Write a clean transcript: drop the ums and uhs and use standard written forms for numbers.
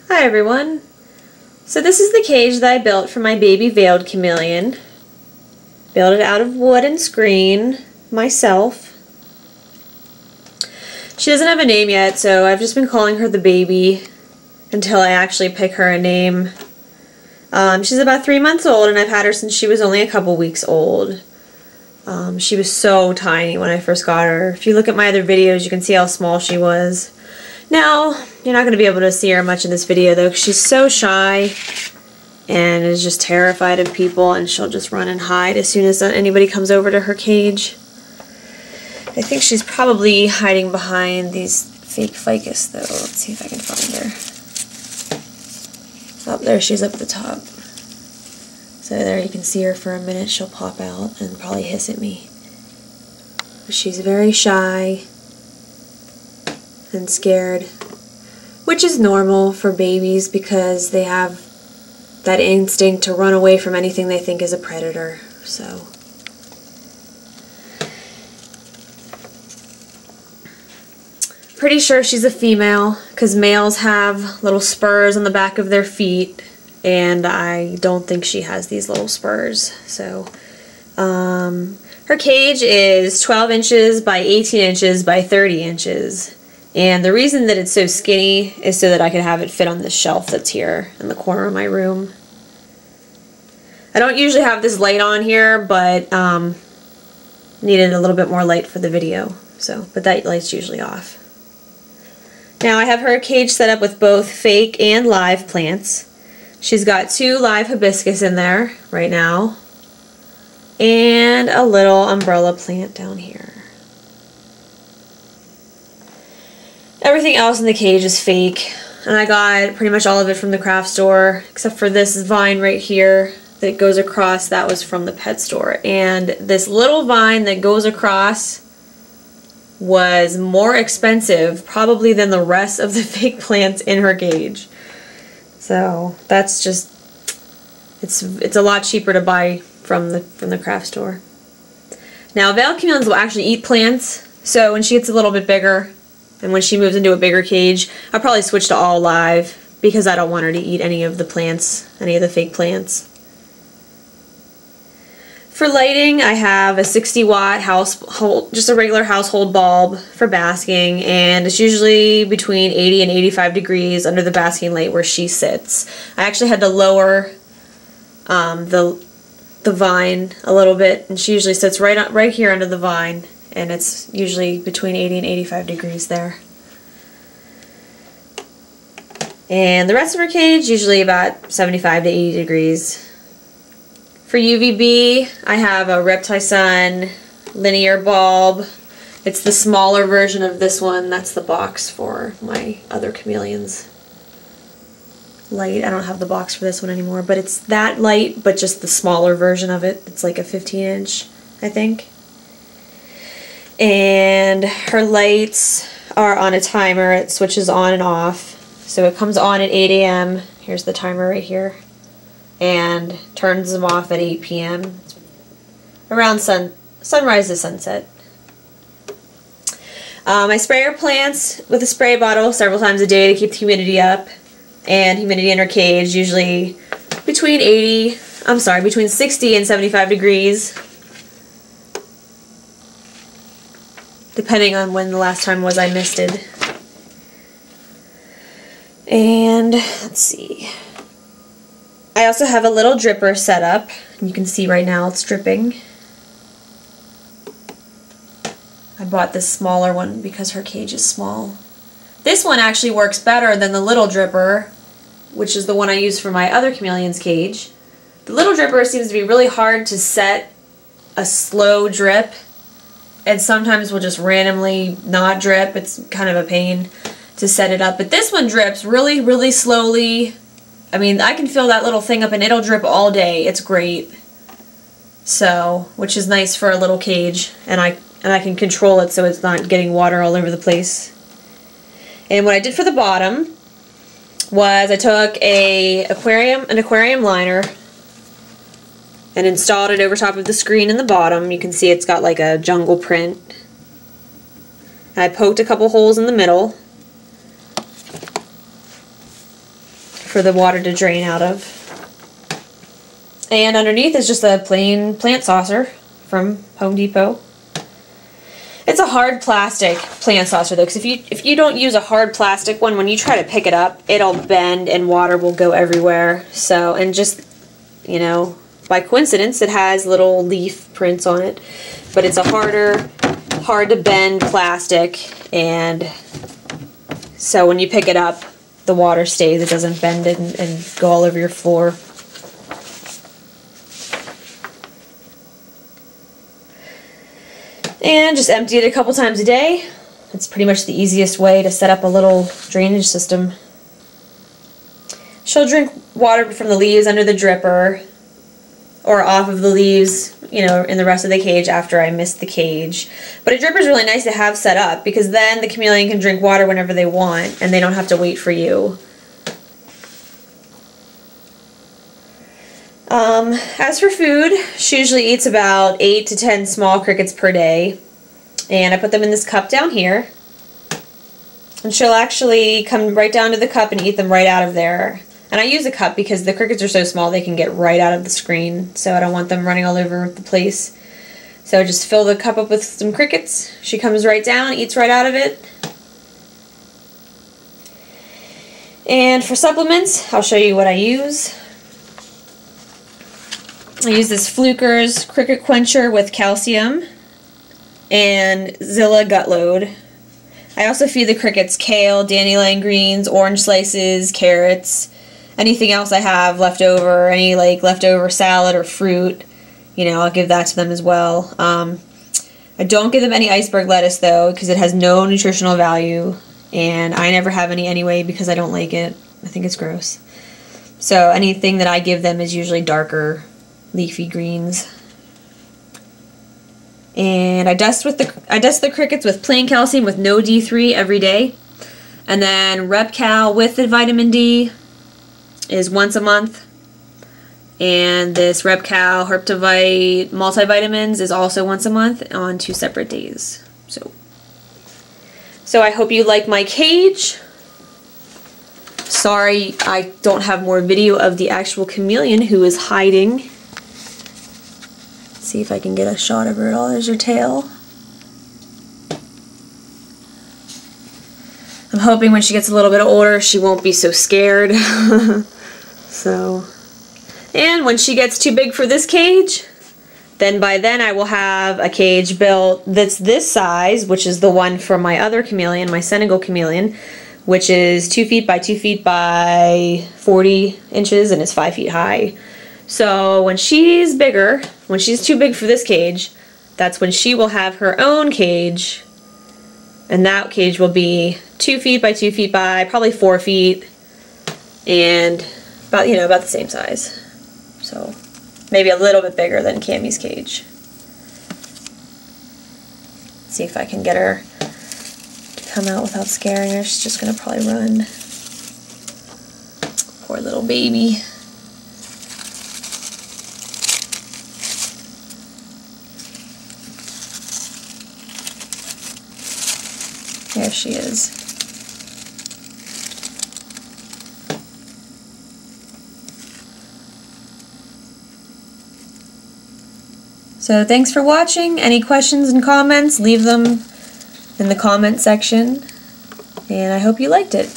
Hi everyone. So this is the cage that I built for my baby Veiled Chameleon. Built it out of wood and screen myself. She doesn't have a name yet, so I've just been calling her the baby until I actually pick her a name. She's about 3 months old, and I've had her since she was only a couple weeks old. She was so tiny when I first got her. If you look at my other videos, you can see how small she was. Now, you're not going to be able to see her much in this video though, because she's so shy and is just terrified of people, and she'll just run and hide as soon as anybody comes over to her cage. I think she's probably hiding behind these fake ficus though. Let's see if I can find her. Oh, there she is up at the top. So there you can see her for a minute. She'll pop out and probably hiss at me. But she's very shy and scared, which is normal for babies because they have that instinct to run away from anything they think is a predator. So pretty sure she's a female because males have little spurs on the back of their feet, and I don't think she has these little spurs. So her cage is 12 inches by 18 inches by 30 inches. And the reason that it's so skinny is so that I can have it fit on this shelf that's here in the corner of my room. I don't usually have this light on here, but needed a little bit more light for the video. But that light's usually off. Now I have her cage set up with both fake and live plants. She's got 2 live hibiscus in there right now, and a little umbrella plant down here. Everything else in the cage is fake, and I got pretty much all of it from the craft store, except for this vine right here that goes across. That was from the pet store. And this little vine that goes across was more expensive probably than the rest of the fake plants in her cage. So that's just, it's a lot cheaper to buy from the craft store. Now Veiled Chameleons will actually eat plants, so when she gets a little bit bigger, and when she moves into a bigger cage, I'll probably switch to all live because I don't want her to eat any of the plants, any of the fake plants. For lighting, I have a 60-watt just a regular household bulb for basking, and it's usually between 80 and 85 degrees under the basking light where she sits. I actually had to lower the vine a little bit, and she usually sits right here under the vine. And it's usually between 80 and 85 degrees there. And the rest of her cage, usually about 75 to 80 degrees. For UVB, I have a Reptile Sun linear bulb. It's the smaller version of this one. That's the box for my other chameleons light. I don't have the box for this one anymore, but it's that light, but just the smaller version of it. It's like a 15-inch, I think. And her lights are on a timer. It switches on and off. So it comes on at 8 a.m. Here's the timer right here. And turns them off at 8 p.m. around sunrise to sunset. I spray her plants with a spray bottle several times a day to keep the humidity up. And humidity in her cage, usually between 60 and 75 degrees. Depending on when the last time was I misted. And let's see. I also have a little dripper set up. You can see right now it's dripping. I bought this smaller one because her cage is small. This one actually works better than the little dripper, which is the one I use for my other chameleon's cage. The little dripper seems to be really hard to set a slow drip, and sometimes will just randomly not drip. It's kind of a pain to set it up. But this one drips really, really slowly. I mean, I can fill that little thing up and it'll drip all day. It's great. So, which is nice for a little cage. And I can control it so it's not getting water all over the place. And what I did for the bottom was I took an aquarium liner and installed it over top of the screen in the bottom. You can see it's got like a jungle print. I poked a couple holes in the middle. for the water to drain out of. And underneath is just a plain plant saucer from Home Depot. It's a hard plastic plant saucer though, because if you don't use a hard plastic one, when you try to pick it up, it'll bend and water will go everywhere. So, and just, you know, by coincidence, it has little leaf prints on it. But it's a hard to bend plastic, and so when you pick it up, the water stays. It doesn't bend it and go all over your floor. And just empty it a couple times a day. It's pretty much the easiest way to set up a little drainage system. She'll drink water from the leaves under the dripper, or off of the leaves, you know, in the rest of the cage after I mist the cage. But a dripper is really nice to have set up, because then the chameleon can drink water whenever they want, and they don't have to wait for you. As for food, she usually eats about 8 to 10 small crickets per day, and I put them in this cup down here, and she'll actually come right down to the cup and eat them right out of there. And I use a cup because the crickets are so small they can get right out of the screen, so I don't want them running all over the place. So just fill the cup up with some crickets. She comes right down, eats right out of it. And for supplements, I'll show you what I use. I use this Fluker's Cricket Quencher with calcium and Zilla Gut Load. I also feed the crickets kale, dandelion greens, orange slices, carrots, anything else I have left over, any like leftover salad or fruit, you know, I'll give that to them as well. I don't give them any iceberg lettuce though, because it has no nutritional value, and I never have any anyway because I don't like it. I think it's gross. So anything that I give them is usually darker leafy greens. And I dust the crickets with plain calcium with no D3 every day. And then RepCal with the vitamin D is once a month. And this RepCal Herptovite multivitamins is also once a month on 2 separate days. So I hope you like my cage. Sorry I don't have more video of the actual chameleon who is hiding. See if I can get a shot of her at all. There's her tail. I'm hoping when she gets a little bit older she won't be so scared. And when she gets too big for this cage, then by then I will have a cage built that's this size, which is the one for my other chameleon, my Senegal chameleon, which is 2 feet by 2 feet by 40 inches and is 5 feet high. So when she's bigger, when she's too big for this cage, that's when she will have her own cage, and that cage will be 2 feet by 2 feet by probably 4 feet, and about, you know, about the same size. So maybe a little bit bigger than Cammie's cage. Let's see if I can get her to come out without scaring her. She's just gonna probably run. Poor little baby. There she is. So thanks for watching. Any questions and comments, leave them in the comment section. And I hope you liked it.